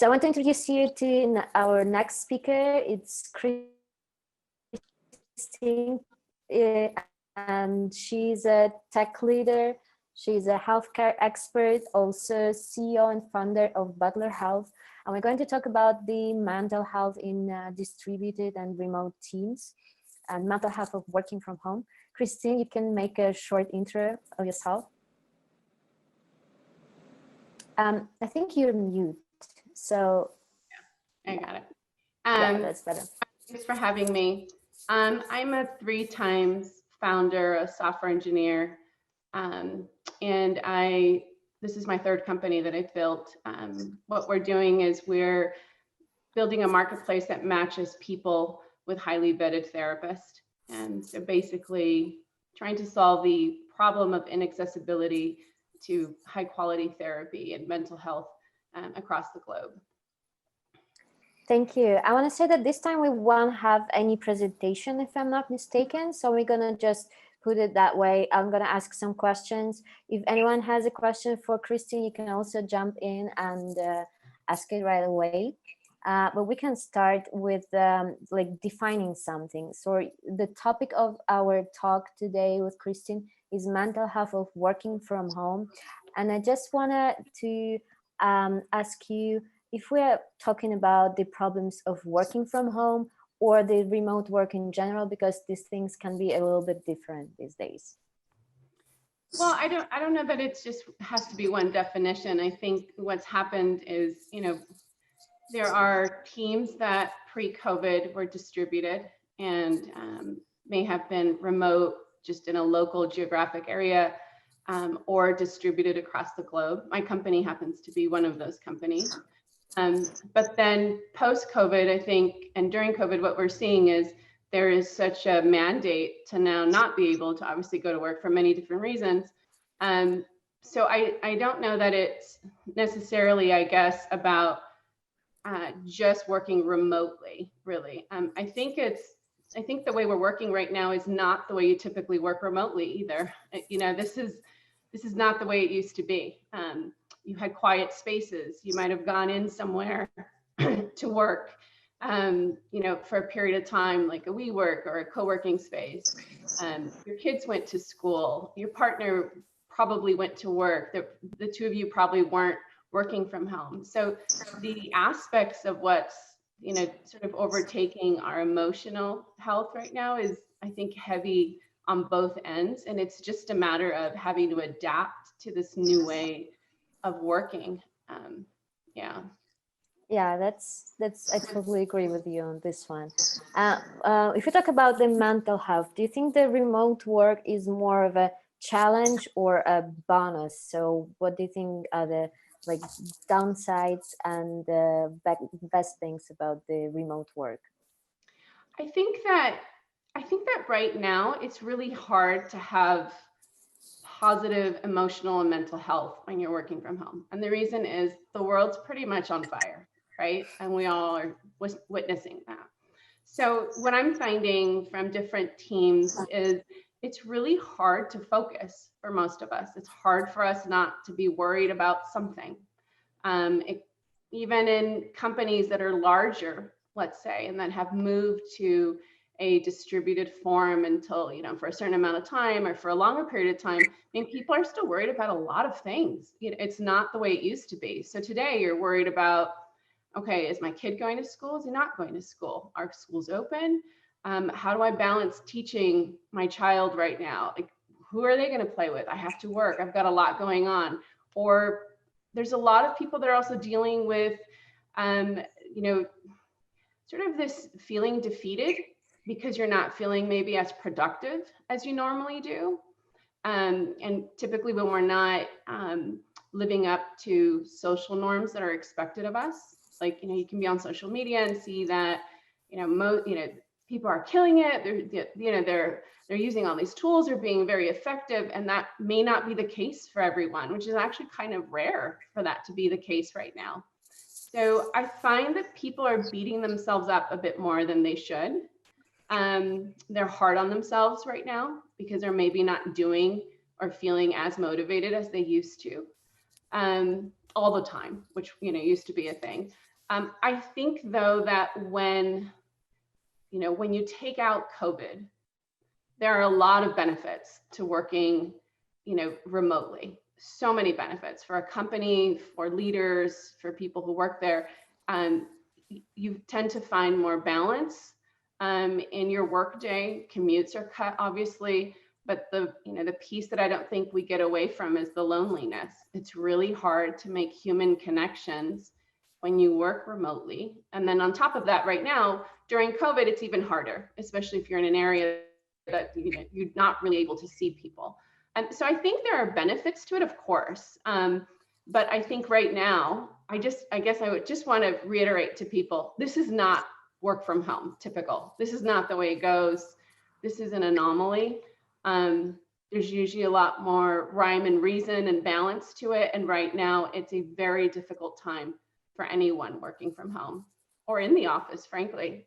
So I want to introduce you to our next speaker. It's Christine, and she's a tech leader. She's a healthcare expert, also CEO and founder of Butlr Health. And we're going to talk about the mental health in distributed and remote teams and mental health of working from home. Christine, you can make a short intro of yourself. I think you're mute, so. I got it. Yeah, that's better. Thanks for having me. I'm a 3 times founder, a software engineer, and this is my 3rd company that I've built. What we're doing is we're building a marketplace that matches people with highly vetted therapists. And so basically trying to solve the problem of inaccessibility to high quality therapy and mental health across the globe. Thank you. I want to say that this time we won't have any presentation, if I'm not mistaken. So we're going to just put it that way. I'm going to ask some questions. If anyone has a question for Christine, you can also jump in and ask it right away. But we can start with like defining something. So the topic of our talk today with Christine is mental health of working from home. And I just wanted to ask you, if we're talking about the problems of working from home or the remote work in general, because these things can be a little bit different these days. Well, I don't know that it's just has to be one definition. I think what's happened is, there are teams that pre-COVID were distributed and may have been remote just in a local geographic area or distributed across the globe. My company happens to be one of those companies. But then post-COVID, I think, and during COVID, what we're seeing is there is such a mandate to now not be able to obviously go to work for many different reasons. So I don't know that it's necessarily, I guess, about just working remotely, really. I think the way we're working right now is not the way you typically work remotely either. This is not the way it used to be. You had quiet spaces. You might have gone in somewhere to work, for a period of time, like a WeWork or a co-working space. Your kids went to school. Your partner probably went to work. The 2 of you probably weren't working from home. So the aspects of what's, sort of overtaking our emotional health right now is, I think, heavy on both ends. And it's just a matter of having to adapt to this new way of working. Yeah, that's I totally agree with you on this one. If you talk about the mental health, do you think the remote work is more of a challenge or a bonus? So what do you think are the downsides and the best things about the remote work? I think that right now it's really hard to have positive emotional and mental health when you're working from home. And the reason is the world's pretty much on fire, right? And we all are witnessing that. So what I'm finding from different teams is it's really hard to focus for most of us. It's hard for us not to be worried about something. Even in companies that are larger, let's say, and that have moved to a distributed form until, for a certain amount of time or for a longer period of time, people are still worried about a lot of things. It's not the way it used to be. So today you're worried about, okay, is my kid going to school? Is he not going to school? Are schools open? How do I balance teaching my child right now? Like, who are they going to play with? I have to work. I've got a lot going on. Or there's a lot of people that are also dealing with, sort of this feeling defeated because you're not feeling maybe as productive as you normally do. And typically when we're not living up to social norms that are expected of us, like, you can be on social media and see that, people are killing it. They're using all these tools, they're being very effective, and that may not be the case for everyone, which is actually kind of rare for that to be the case right now. So I find that people are beating themselves up a bit more than they should. They're hard on themselves right now because they're maybe not doing or feeling as motivated as they used to all the time, which used to be a thing. I think though that when you take out COVID, there are a lot of benefits to working, remotely. So many benefits for a company, for leaders, for people who work there. Um, you tend to find more balance in your workday. Commutes are cut, obviously, but the piece that I don't think we get away from is the loneliness. It's really hard to make human connections when you work remotely. And then on top of that, right now, during COVID, it's even harder, especially if you're in an area that you're not really able to see people. And so I think there are benefits to it, of course. But I think right now, I guess I would just want to reiterate to people, this is not work from home typical. This is not the way it goes. This is an anomaly. There's usually a lot more rhyme and reason and balance to it. And right now, it's a very difficult time for anyone working from home or in the office, frankly.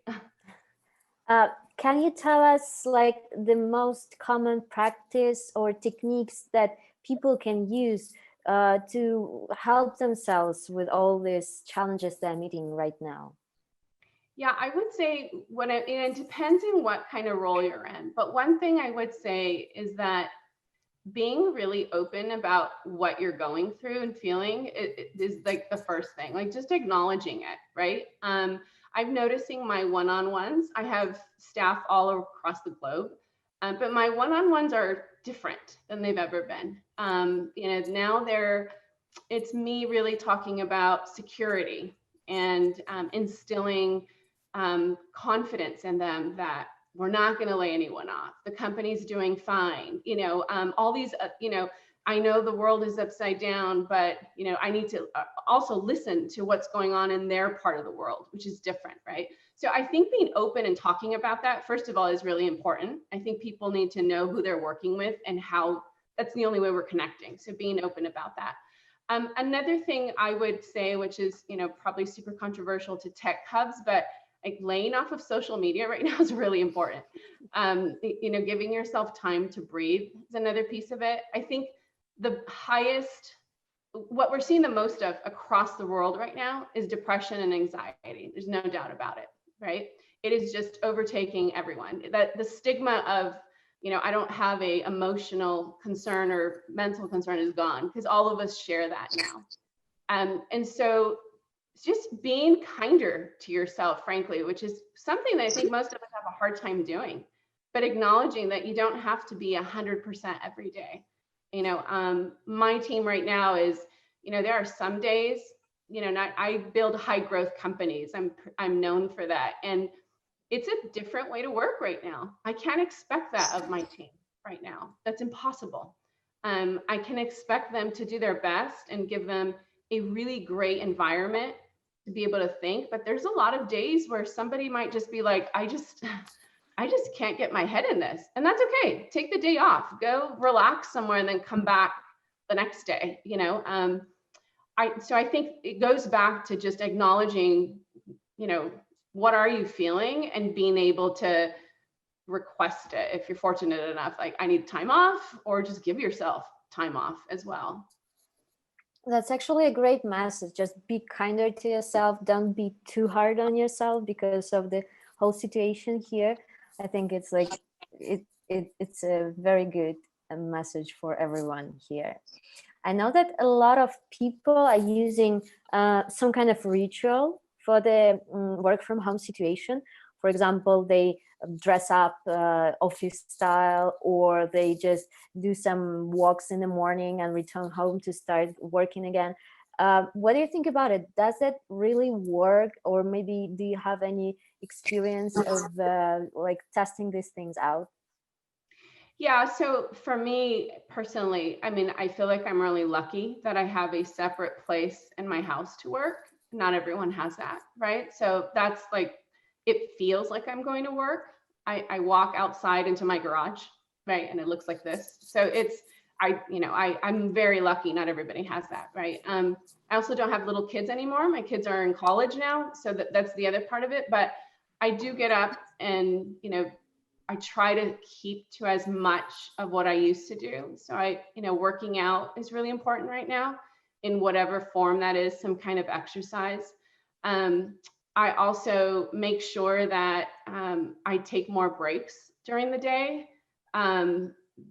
Can you tell us like the most common practice or techniques that people can use to help themselves with all these challenges they're meeting right now? Yeah, I would say it depends on what kind of role you're in. But one thing I would say is that being really open about what you're going through and feeling it is like the first thing, like just acknowledging it, right? I'm noticing my one-on-ones. I have staff all across the globe, but my one-on-ones are different than they've ever been. Now it's me really talking about security and instilling confidence in them that we're not going to lay anyone off. The company's doing fine. All these, I know the world is upside down, but, I need to also listen to what's going on in their part of the world, which is different, right? So I think being open and talking about that, first of all, is really important. I think people need to know who they're working with and how that's the only way we're connecting. So being open about that. Another thing I would say, which is, probably super controversial to tech hubs, but like laying off of social media right now is really important. Giving yourself time to breathe is another piece of it. I think what we're seeing the most of across the world right now is depression and anxiety. There's no doubt about it, right? It is just overtaking everyone. That the stigma of, I don't have a emotional concern or mental concern is gone because all of us share that now. And so just being kinder to yourself, frankly, which is something that I think most of us have a hard time doing, but acknowledging that you don't have to be 100% every day. My team right now is, there are some days, I build high growth companies. I'm known for that. And it's a different way to work right now. I can't expect that of my team right now. That's impossible. I can expect them to do their best and give them a really great environment to be able to think, but there's a lot of days where somebody might just be like, I just can't get my head in this. And that's okay. Take the day off, go relax somewhere and then come back the next day, So I think it goes back to just acknowledging, what are you feeling and being able to request it if you're fortunate enough, like I need time off, or just give yourself time off as well. That's actually a great message. Just be kinder to yourself. Don't be too hard on yourself because of the whole situation here. I think it's like it's a very good message for everyone here. I know that a lot of people are using some kind of ritual for the work from home situation. For example, they dress up office style, or they just do some walks in the morning and return home to start working again. What do you think about it? Does it really work? Or maybe do you have any experience of like testing these things out? Yeah, so for me personally, I feel like I'm really lucky that I have a separate place in my house to work. Not everyone has that, right? So that's like, it feels like I'm going to work. I walk outside into my garage, right? And it looks like this. So I'm very lucky. Not everybody has that, right? I also don't have little kids anymore. My kids are in college now. So that's the other part of it. But I do get up and, I try to keep to as much of what I used to do. So working out is really important right now in whatever form that is, some kind of exercise. I also make sure that I take more breaks during the day.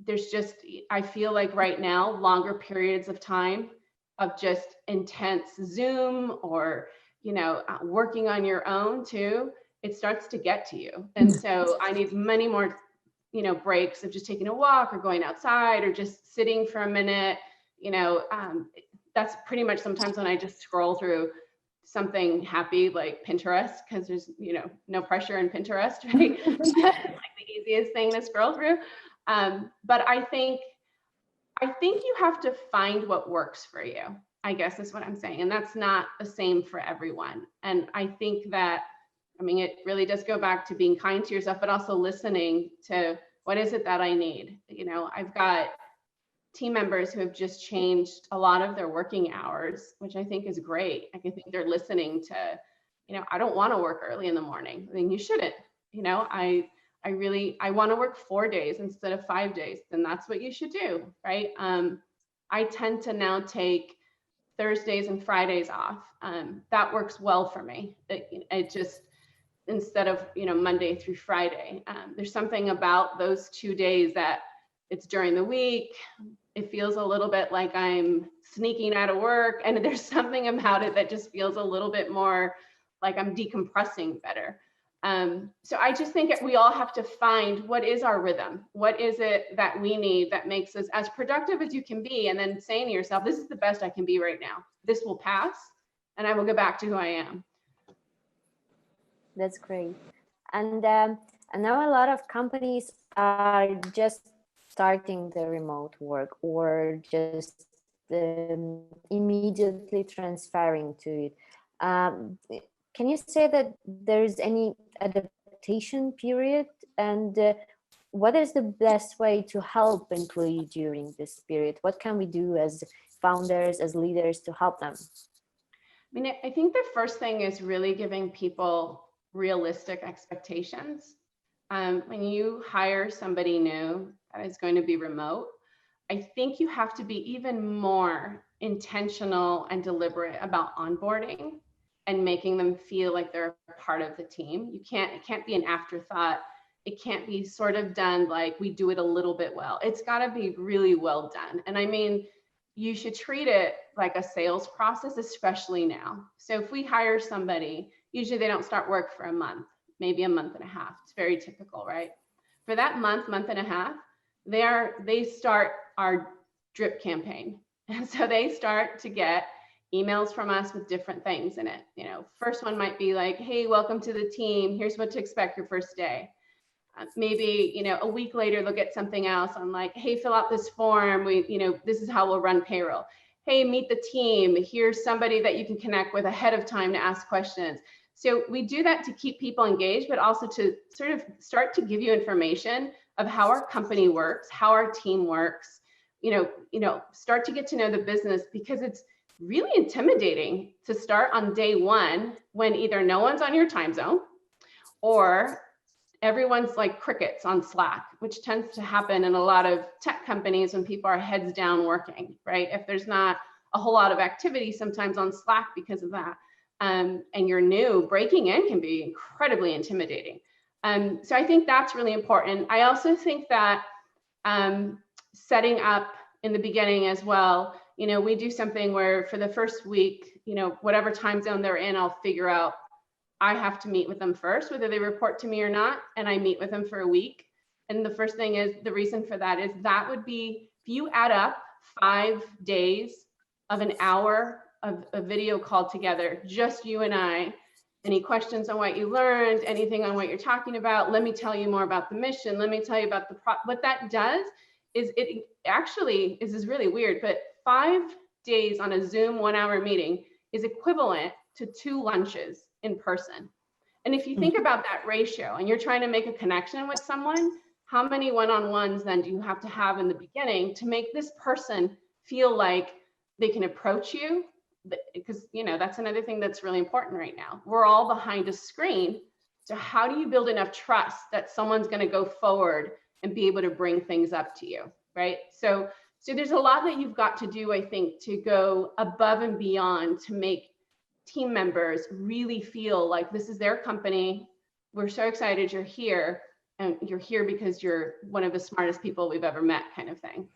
There's just, I feel like right now, longer periods of time of just intense Zoom or, working on your own too, it starts to get to you. And so I need many more, breaks of just taking a walk or going outside or just sitting for a minute. That's pretty much sometimes when I just scroll through something happy like Pinterest, because there's no pressure in Pinterest, right? It's like the easiest thing to scroll through. But I think you have to find what works for you, I guess is what I'm saying. And that's not the same for everyone. And I think that, it really does go back to being kind to yourself, but also listening to what is it that I need. I've got team members who have just changed a lot of their working hours, which I think is great. I think they're listening to, I don't want to work early in the morning. You shouldn't. I want to work 4 days instead of 5 days. Then that's what you should do, right? I tend to now take Thursdays and Fridays off. That works well for me. It just, instead of Monday through Friday, there's something about those 2 days that it's during the week. It feels a little bit like I'm sneaking out of work, and there's something about it that just feels a little bit more like I'm decompressing better. So I just think we all have to find what is our rhythm, what is it that we need that makes us as productive as you can be, and then saying to yourself, this is the best I can be right now. This will pass, and I will go back to who I am. That's great. And I know a lot of companies are just starting the remote work or just immediately transferring to it. Can you say that there's any adaptation period, and what is the best way to help employee during this period? What can we do as founders, as leaders to help them? I think the first thing is really giving people realistic expectations. When you hire somebody new that is going to be remote, I think you have to be even more intentional and deliberate about onboarding and making them feel like they're a part of the team. It can't be an afterthought. It can't be sort of done like we do it a little bit well. It's got to be really well done. And you should treat it like a sales process, especially now. So if we hire somebody, usually they don't start work for a month, maybe a month and a half. It's very typical, right? For that month and a half, they start our drip campaign. And so they start to get emails from us with different things in it. First one might be like, hey, welcome to the team. Here's what to expect your first day. Maybe, a week later, they'll get something else on like, hey, fill out this form. This is how we'll run payroll. Hey, meet the team. Here's somebody that you can connect with ahead of time to ask questions. So we do that to keep people engaged, but also to sort of start to give you information of how our company works, how our team works, start to get to know the business, because it's really intimidating to start on day one when either no one's on your time zone or everyone's like crickets on Slack, which tends to happen in a lot of tech companies when people are heads down working, right? If there's not a whole lot of activity sometimes on Slack because of that, and you're new, breaking in can be incredibly intimidating. So I think that's really important. I also think that setting up in the beginning as well, we do something where for the first week, whatever time zone they're in, I'll figure out I have to meet with them first, whether they report to me or not, and I meet with them for a week. And the first thing is, the reason for that is that would be, if you add up 5 days of an hour of a video call together, just you and I, any questions on what you learned, anything on what you're talking about, let me tell you more about the mission, let me tell you about what that does is it actually is really weird, but 5 days on a Zoom 1 hour meeting is equivalent to 2 lunches in person. And if you think about that ratio and you're trying to make a connection with someone, how many one-on-ones then do you have to have in the beginning to make this person feel like they can approach you? Because that's another thing that's really important right now. We're all behind a screen. So how do you build enough trust that someone's going to go forward and be able to bring things up to you, right? So there's a lot that you've got to do, I think, to go above and beyond to make team members really feel like this is their company. We're so excited you're here, and you're here because you're one of the smartest people we've ever met, kind of thing.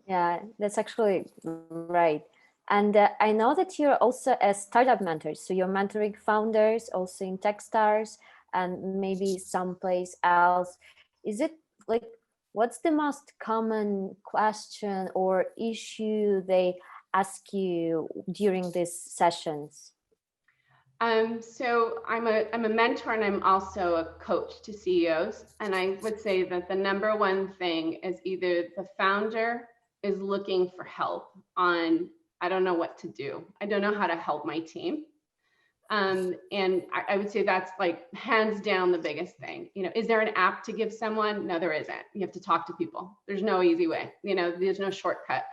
Yeah, that's actually right. And I know that you're also a startup mentor. So you're mentoring founders also in Techstars and maybe someplace else. Is it like, what's the most common question or issue they ask you during these sessions? So I'm a mentor, and I'm also a coach to CEOs. And I would say that the number one thing is either the founder is looking for help on, I don't know what to do. I don't know how to help my team. And I would say that's like hands down the biggest thing. You know, is there an app to give someone? No, there isn't. You have to talk to people. There's no easy way. You know, there's no shortcut.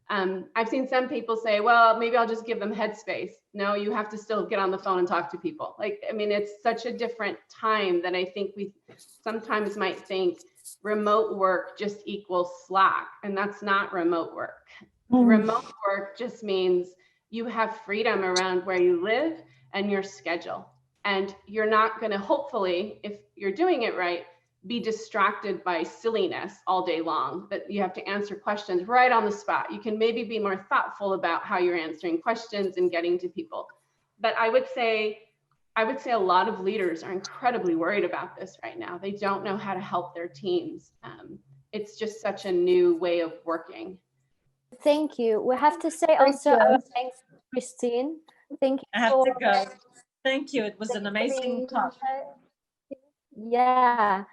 I've seen some people say, well, maybe I'll just give them Headspace. No, you have to still get on the phone and talk to people. Like, I mean, it's such a different time that I think we sometimes might think remote work just equals Slack, and that's not remote work. Remote work just means you have freedom around where you live and your schedule. And you're not going to, hopefully, if you're doing it right, be distracted by silliness all day long, that you have to answer questions right on the spot. You can maybe be more thoughtful about how you're answering questions and getting to people. But I would say a lot of leaders are incredibly worried about this right now. They don't know how to help their teams. It's just such a new way of working. Thank you. We have to say also thanks to Christine. Thank you. I have to go. Thank you. It was an amazing talk. Yeah.